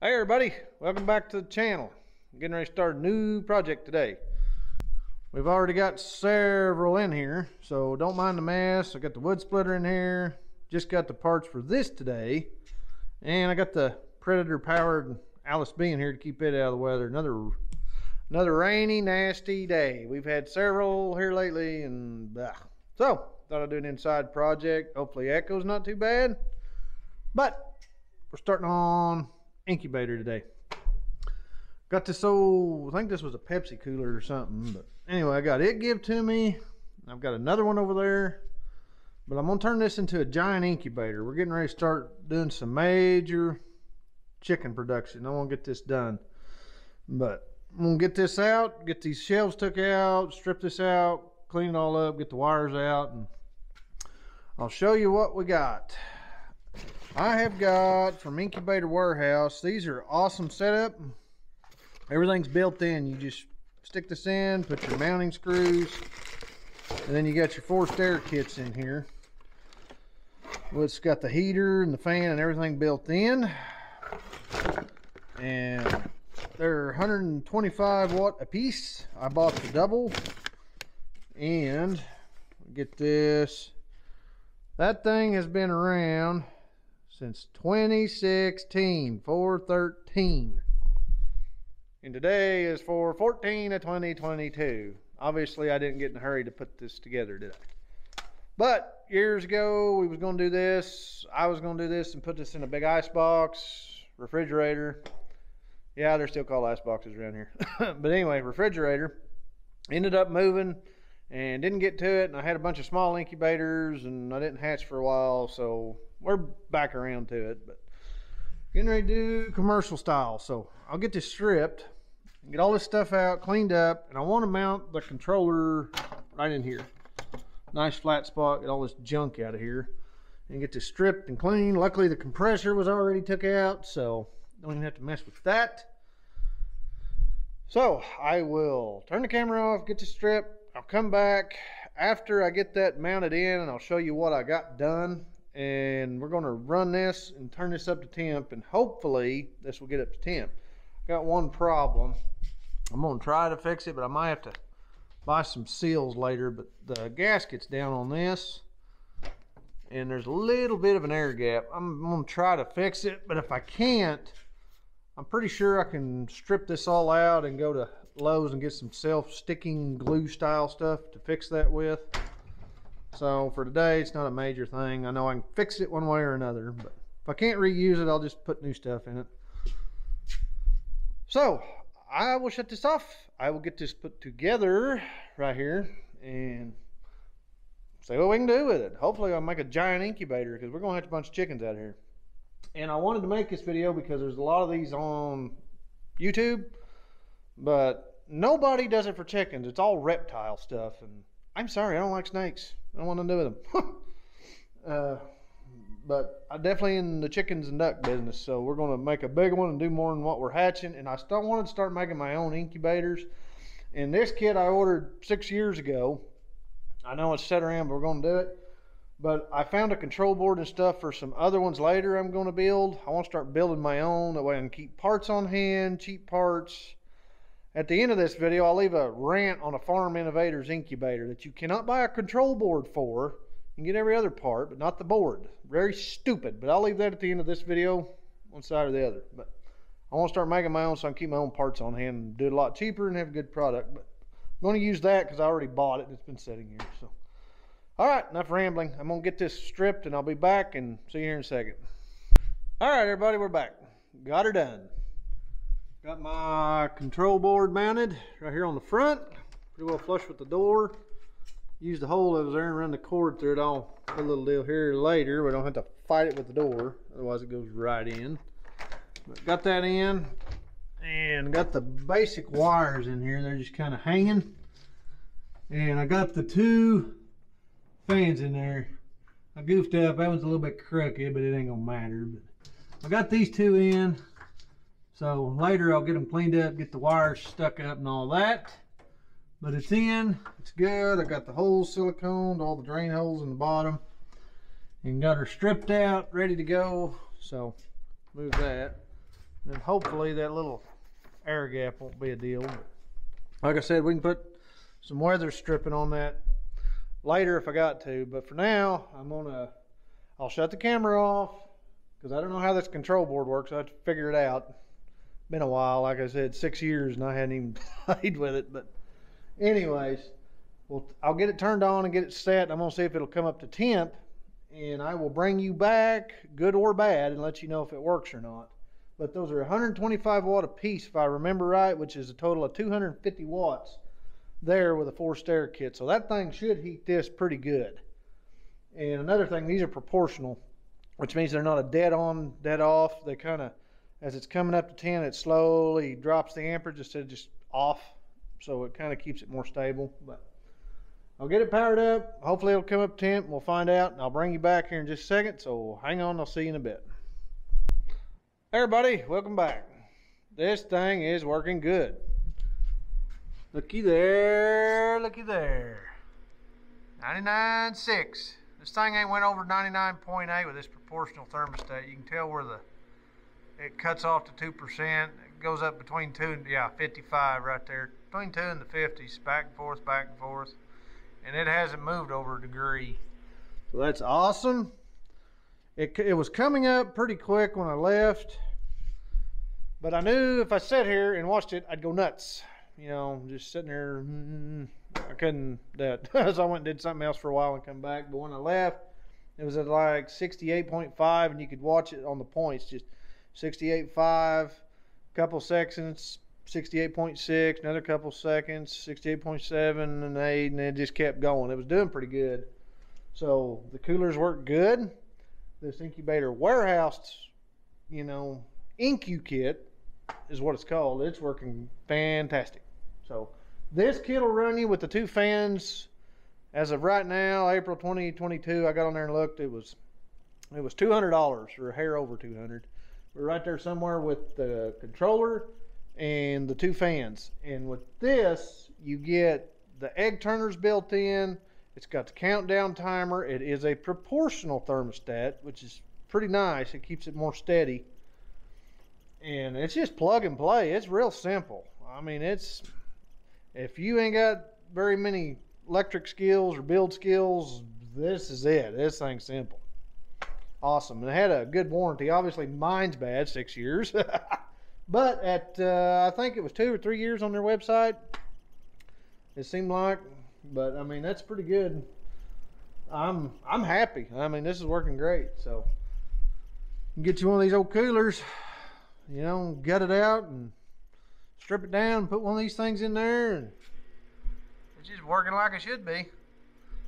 Hey everybody, welcome back to the channel. I'm getting ready to start a new project today. We've already got several in here, so don't mind the mess. I got the wood splitter in here, just got the parts for this today, and I got the Predator powered Alice B in here to keep it out of the weather. Another rainy, nasty day. We've had several here lately, and so thought I'd do an inside project. Hopefully echo's not too bad, but we're starting on incubator today. Got this old, I think this was a Pepsi cooler or something, but anyway, I got it give to me. I've got another one over there, but I'm gonna turn this into a giant incubator. We're getting ready to start doing some major chicken production. I want to get this done, but I'm gonna get this out, get these shelves took out, strip this out, clean it all up, get the wires out, and I'll show you what we got. I have got from Incubator Warehouse, these are awesome setup. Everything's built in. You just stick this in, put your mounting screws, and then you got your forced air kits in here. Well, it's got the heater and the fan and everything built in. And they're 125 watt a piece. I bought the double. And get this. That thing has been around since 2016, 4/13. And today is 4/14 of 2022. Obviously, I didn't get in a hurry to put this together, did I? But years ago, we was going to do this. I was going to do this and put this in a big ice box, refrigerator. Yeah, they're still called ice boxes around here. But anyway, refrigerator. Ended up moving and didn't get to it. And I had a bunch of small incubators and I didn't hatch for a while. So we're back around to it, but getting ready to do commercial style. So I'll get this stripped, get all this stuff out, cleaned up, and I want to mount the controller right in here. Nice flat spot, get all this junk out of here, and get this stripped and clean. Luckily the compressor was already took out, so don't even have to mess with that. So I will turn the camera off, get this stripped. I'll come back after I get that mounted in and I'll show you what I got done. And we're going to run this and turn this up to temp, and hopefully this will get up to temp. Got one problem. I'm going to try to fix it, but I might have to buy some seals later. But the gasket's down on this and there's a little bit of an air gap. I'm going to try to fix it, but if I can't, I'm pretty sure I can strip this all out and go to Lowe's and get some self-sticking glue style stuff to fix that with. So for today, it's not a major thing. I know I can fix it one way or another, but if I can't reuse it, I'll just put new stuff in it. So I will shut this off. I will get this put together right here and see what we can do with it. Hopefully I'll make a giant incubator because we're going to have a bunch of chickens out here. And I wanted to make this video because there's a lot of these on YouTube, but nobody does it for chickens. It's all reptile stuff, and I'm sorry, I don't like snakes. I don't want to do with them. But I'm definitely in the chickens and duck business, so we're going to make a big one and do more than what we're hatching. And I still wanted to start making my own incubators. And this kit I ordered 6 years ago. I know it's set around, but we're going to do it. But I found a control board and stuff for some other ones later I'm going to build. I want to start building my own. That way I can keep parts on hand, cheap parts. At the end of this video, I'll leave a rant on a Farm Innovators incubator that you cannot buy a control board for. You can get every other part, but not the board. Very stupid, but I'll leave that at the end of this video, one side or the other. But I want to start making my own so I can keep my own parts on hand and do it a lot cheaper and have a good product. But I'm going to use that because I already bought it and it's been sitting here. So, all right, enough rambling. I'm going to get this stripped and I'll be back and see you here in a second. All right, everybody, we're back. Got her done. Got my control board mounted right here on the front, pretty well flush with the door. Use the hole that was there and run the cord through it. I'll put a little deal here later. We don't have to fight it with the door, otherwise it goes right in. But got that in and got the basic wires in here. They're just kind of hanging. And I got the two fans in there. I goofed up. That one's a little bit crooked, but it ain't gonna matter. But I got these two in. So later I'll get them cleaned up, get the wires stuck up and all that. But it's in, it's good. I got the holes siliconed, all the drain holes in the bottom. And got her stripped out, ready to go. So move that. then hopefully that little air gap won't be a deal. Like I said, we can put some weather stripping on that later if I got to, but for now I'll shut the camera off because I don't know how this control board works. I have to figure it out. Been a while, like I said, 6 years, and I hadn't even played with it. But anyways, well, I'll get it turned on and get it set. I'm gonna see if it'll come up to temp, and I will bring you back, good or bad, and let you know if it works or not. But those are 125 watt a piece, if I remember right, which is a total of 250 watts there with a forced air kit. So that thing should heat this pretty good. And another thing, these are proportional, which means they're not a dead on, dead off. They kind of, as it's coming up to 10, it slowly drops the amperage instead of just off. So it kind of keeps it more stable. But I'll get it powered up. Hopefully it'll come up to temp. We'll find out, and I'll bring you back here in just a second. So hang on, I'll see you in a bit. Hey everybody, welcome back. This thing is working good. Looky there, looky there. 99.6. This thing ain't went over 99.8 with this proportional thermostat. You can tell where it cuts off to 2%. It goes up between 2 and, yeah, 55 right there. Between 2 and the 50s, back and forth, back and forth. And it hasn't moved over a degree. So that's awesome. It was coming up pretty quick when I left. But I knew if I sat here and watched it, I'd go nuts. You know, just sitting there, I couldn't do it. So I went and did something else for a while and come back. But when I left, it was at like 68.5, and you could watch it on the points, just 68.5, couple seconds, 68.6, another couple seconds, 68.7 and 8, and it just kept going. It was doing pretty good. So the coolers worked good. This incubator warehouse, you know, incu kit is what it's called. It's working fantastic. So this kit will run you with the 2 fans. As of right now, April 2022, I got on there and looked. It was $200 or a hair over 200. We're right there somewhere with the controller and the 2 fans. And with this, you get the egg turners built in. It's got the countdown timer. It is a proportional thermostat, which is pretty nice. It keeps it more steady. And it's just plug and play. It's real simple. I mean, if you ain't got very many electric skills or build skills, this is it. This thing's simple. Awesome. And it had a good warranty. Obviously, mine's bad, 6 years. But at, I think it was 2 or 3 years on their website, it seemed like. But, I mean, that's pretty good. I'm happy. I mean, this is working great. So, you can get you one of these old coolers, you know, gut it out and strip it down, put one of these things in there, and it's just working like it should be.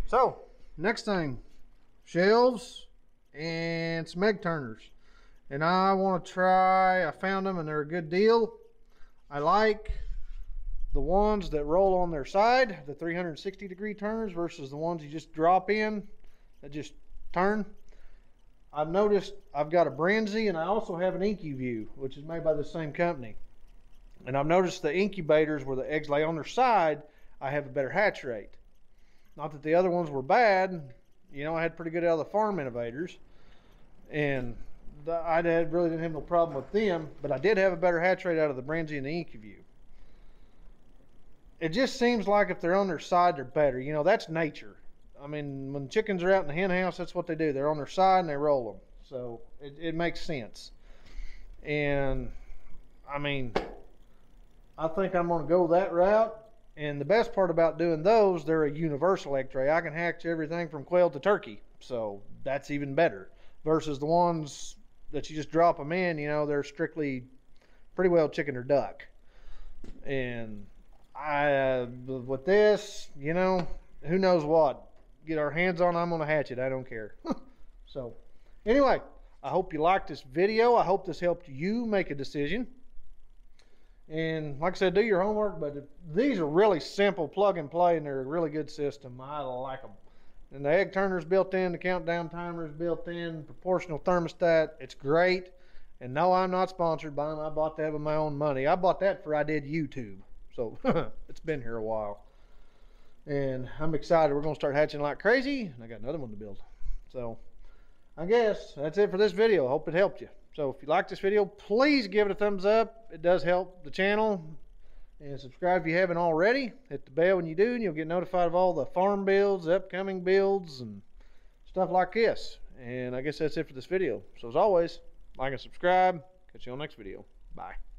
So, next thing, shelves and some egg turners. And I want to try, I found them and they're a good deal. I like the ones that roll on their side, the 360-degree turners, versus the ones you just drop in that just turn. I've noticed I've got a Brandsy, and I also have an incu, which is made by the same company. And I've noticed the incubators where the eggs lay on their side, I have a better hatch rate. Not that the other ones were bad. You know, I had pretty good out of the farm innovators. And I really didn't have no problem with them, but I did have a better hatch rate out of the Brandsy and the incu. It just seems like if they're on their side, they're better. You know, that's nature. I mean, when chickens are out in the hen house, that's what they do. They're on their side and they roll them. So it makes sense. And I mean, I think I'm going to go that route. And the best part about doing those, they're a universal egg tray. I can hatch everything from quail to turkey. So that's even better. Versus the ones that you just drop them in, you know, they're strictly pretty well chicken or duck. And with this, you know, who knows what. Get our hands on, I'm going to hatch it. I don't care. So, anyway, I hope you liked this video. I hope this helped you make a decision. And like I said, do your homework. But these are really simple plug and play, and they're a really good system. I like them. And the egg turner's built in. The countdown timer is built in. Proportional thermostat. It's great. And no, I'm not sponsored by them. I bought that with my own money. I bought that for I did YouTube. So, it's been here a while. And I'm excited. We're going to start hatching like crazy. And I got another one to build. So, I guess that's it for this video. I hope it helped you. So if you like this video, please give it a thumbs up. It does help the channel. And subscribe if you haven't already. Hit the bell when you do, and you'll get notified of all the farm builds, upcoming builds, and stuff like this. And I guess that's it for this video. So as always, like and subscribe. Catch you on the next video. Bye.